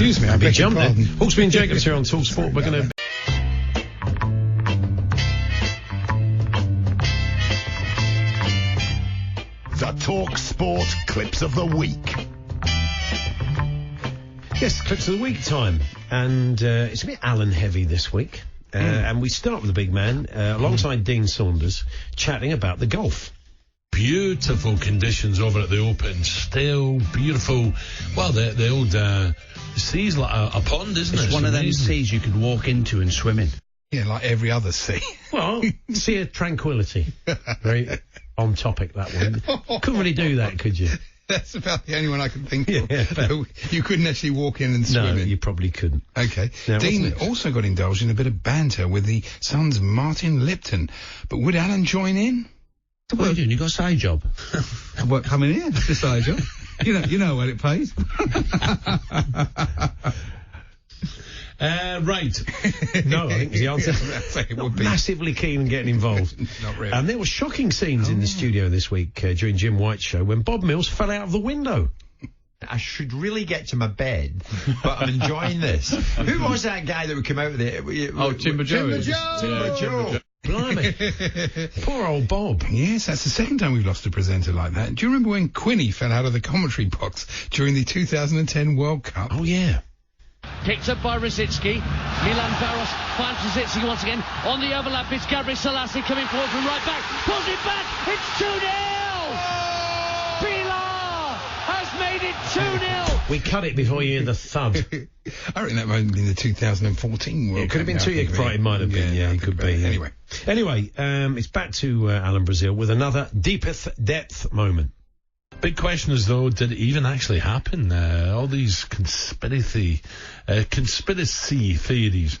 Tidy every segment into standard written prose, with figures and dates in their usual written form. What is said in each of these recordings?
Excuse me, I beg your pardon. Hawksbee and Jacobs here on talkSPORT. We're going to... The talkSPORT Clips of the Week. Yes, Clips of the Week time. And it's a bit Alan heavy this week. And we start with the big man, alongside Dean Saunders, chatting about the golf. Beautiful conditions over at the Open. Still beautiful. Well, the old sea's like a pond, isn't it? It's one of them seas you could walk into and swim in. Yeah, like every other sea. Well, sea of tranquility. Very on topic, that one. Couldn't really do that, could you? That's about the only one I can think of. Yeah. You couldn't actually walk in and swim in. No, you probably couldn't. Okay. Now, Dean also got indulged in a bit of banter with the Sun's Martin Lipton. But would Alan join in? What are you doing? You got a side job? What, coming here? That's a side job. You know what it pays. Right. No, I think the answer. It would be. Massively keen on getting involved. Not really. And there were shocking scenes in the studio this week during Jim White's show when Bob Mills fell out of the window. I should really get to my bed, but I'm enjoying this. Who was that guy that would come out with it? Timber Joe. Timber Joe. Blimey. Poor old Bob. Yes, that's the second time we've lost a presenter like that. Do you remember when Quinny fell out of the commentary box during the 2010 World Cup? Oh, yeah. Picked up by Rosicki. Milan Baros finds Rosicki once again. On the overlap, it's Gabriel Selassie coming forward from right back. Pulls it back. It's 2-0. Pilar has made it 2-0. We cut it before you hear the thud. I reckon that might have been the 2014 World Cup. It could have been 2 years. Right, it might have been. Yeah, it could be. Yeah. Anyway, it's back to Alan Brazil with another deepest depth moment. Big question is, though, did it even actually happen? All these conspiracy theories.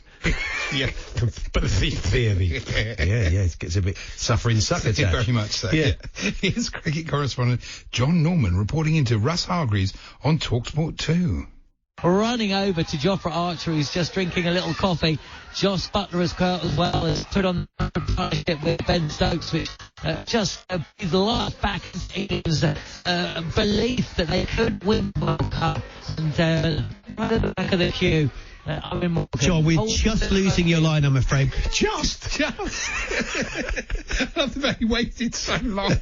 Yeah. Conspiracy theory. Yeah, it gets a bit suffering succotash. Very much so. Yeah. Here's cricket correspondent John Norman reporting into Russ Hargreaves on talkSPORT 2. Running over to Jofra Archer, who's just drinking a little coffee. Joss Butler as well has put on the partnership with Ben Stokes, which just breathed life back into England's belief that they could win the World Cup. And right at the back of the queue, John, we're just losing your line, I'm afraid. Just. I love the way he waited so long.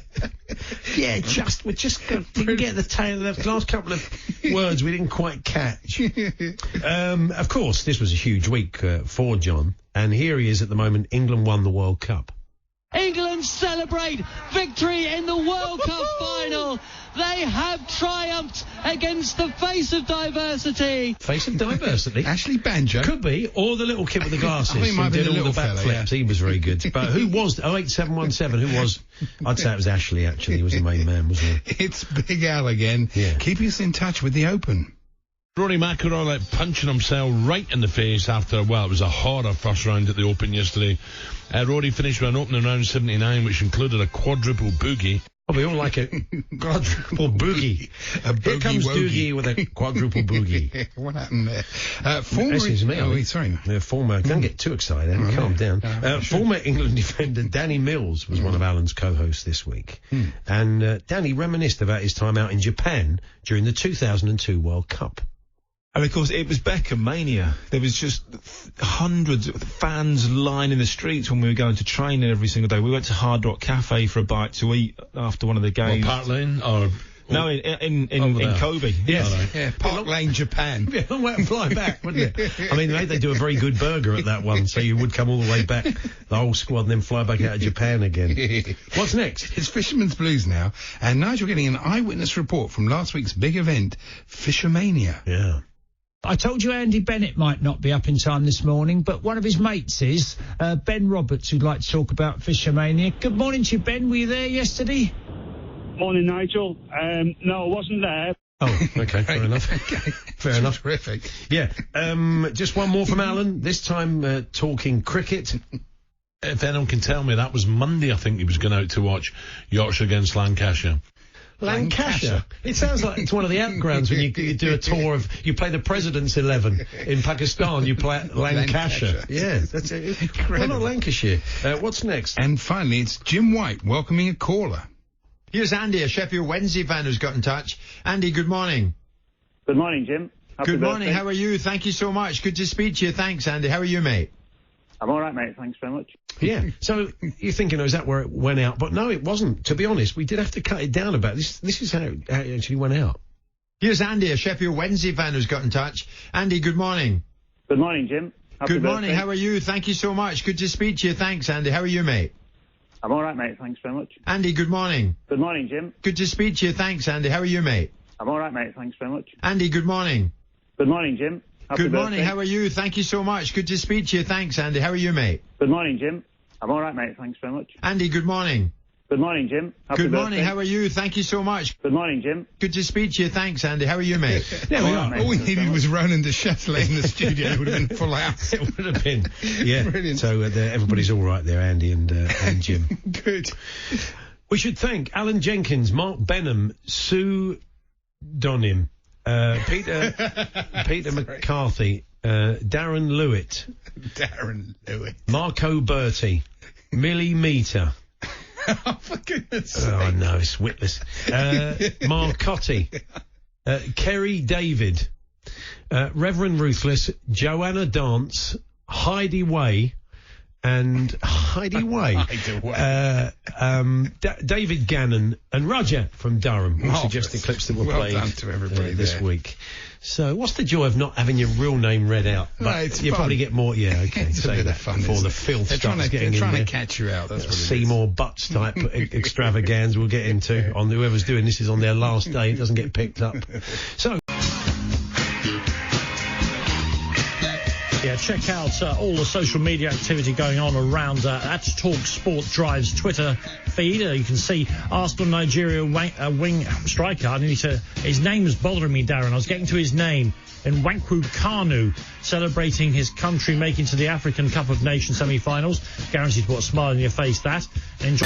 Yeah, we just didn't get the tail of the last couple of words we didn't quite catch. Of course, this was a huge week for John, and here he is at the moment. England won the World Cup. England celebrate victory in the World Cup final. They have triumphed against the face of diversity. Face of diversity? Ashley Banjo. Could be, or the little kid with the glasses. I think it might who be did the all little the backflips. fella, yeah. He was very good. But who was 08717? Who was? I'd say it was Ashley. Actually, he was the main man, wasn't he? It's Big Al again. Yeah. Keeping us in touch with the Open. Rory McIlroy punching himself right in the face after, well, it was a horror first round at the Open yesterday. Rory finished with an opening round 79, which included a quadruple boogie. Oh, we all like a quadruple boogie. Here comes Doogie with a quadruple boogie. What happened there? Former, don't get too excited, calm down. Former England defender Danny Mills was one of Alan's co-hosts this week. And Danny reminisced about his time out in Japan during the 2002 World Cup. And of course, it was Beckham mania. There was just hundreds of fans lining the streets when we were going to training every single day. We went to Hard Rock Cafe for a bite to eat after one of the games. Park Lane or? No, in Kobe. Yes. Yeah, Park Lane, Japan. Yeah, long way to fly back, wouldn't it? I mean, they do a very good burger at that one, so you would come all the way back, the whole squad, and then fly back out of Japan again. What's next? It's Fisherman's Blues now, and Nigel getting an eyewitness report from last week's big event, Fishermania. Yeah. I told you Andy Bennett might not be up in time this morning, but one of his mates is, Ben Roberts, who'd like to talk about Fishermania. Good morning to you, Ben. Were you there yesterday? Morning, Nigel. No, I wasn't there. Oh, okay, fair enough. Okay. Fair enough. Terrific. Yeah. Just one more from Alan, this time talking cricket. If anyone can tell me, that was Monday, I think he was going out to watch Yorkshire against Lancashire. Lancashire. It sounds like it's one of the outgrounds when you do a tour of, you play the President's 11 in Pakistan, you play Lancashire. Yeah, that's it. Well, not Lancashire. What's next? And finally, it's Jim White welcoming a caller. Here's Andy, a Sheffield Wednesday fan who's got in touch. Andy, good morning. Good morning, Jim. Happy Good morning. birthday. How are you? Thank you so much. Good to speak to you. Thanks, Andy. How are you, mate? I'm all right, mate. Thanks very much. Yeah. So you're thinking, is that where it went out? But no, it wasn't. To be honest, we did have to cut it down a bit. This is how it actually went out. Here's Andy, a Sheffield Wednesday fan who's got in touch. Andy, good morning. Good morning, Jim. Happy Good morning. birthday. How are you? Thank you so much. Good to speak to you. Thanks, Andy. How are you, mate? I'm all right, mate. Thanks very much. Andy, good morning. Good morning, Jim. Good to speak to you. Thanks, Andy. How are you, mate? I'm all right, mate. Thanks very much. Andy, good morning. Good morning, Jim. Happy Good morning. birthday. How are you? Thank you so much. Good to speak to you. Thanks, Andy. How are you, mate? Good morning, Jim. I'm all right, mate. Thanks very much. Andy, good morning. Good morning, Jim. Happy Good morning. birthday. How are you? Thank you so much. Good morning, Jim. Good to speak to you. Thanks, Andy. How are you, mate? There we All are. right, All we mate. needed was Ronan de Châtelet in the studio. It would have been full house. It would have been. Yeah. Brilliant. So everybody's all right there, Andy and Jim. Good. We should thank Alan Jenkins, Mark Benham, Sue Donim, Peter McCarthy, Darren Lewitt, Darren Lewis. Marco Berti, Millie Meter. Oh, for goodness sake. Oh, no, it's witless. Marcotti, Kerry David, Reverend Ruthless, Joanna Dance, Heidi Way, and Heidi Way, David Gannon, and Roger from Durham, who suggested clips that were Well played done to everybody this there. week. So, what's the joy of not having your real name read out? But No, it's you fun. probably get more. Yeah, okay. It's a say bit that of fun. before isn't the it? filth They're starts getting trying in to there. catch you out. That's what it is. Seymour Butts type extravaganza we'll get into on whoever's doing this is on their last day. It doesn't get picked up. So. Yeah, check out all the social media activity going on around at talkSPORT Drive's Twitter feed. You can see Arsenal Nigeria wing striker. His name was bothering me, Darren. I was getting to his name. And Nwankwo Kanu celebrating his country making to the African Cup of Nations semi-finals. Guaranteed to put a smile on your face, that. Enjoy.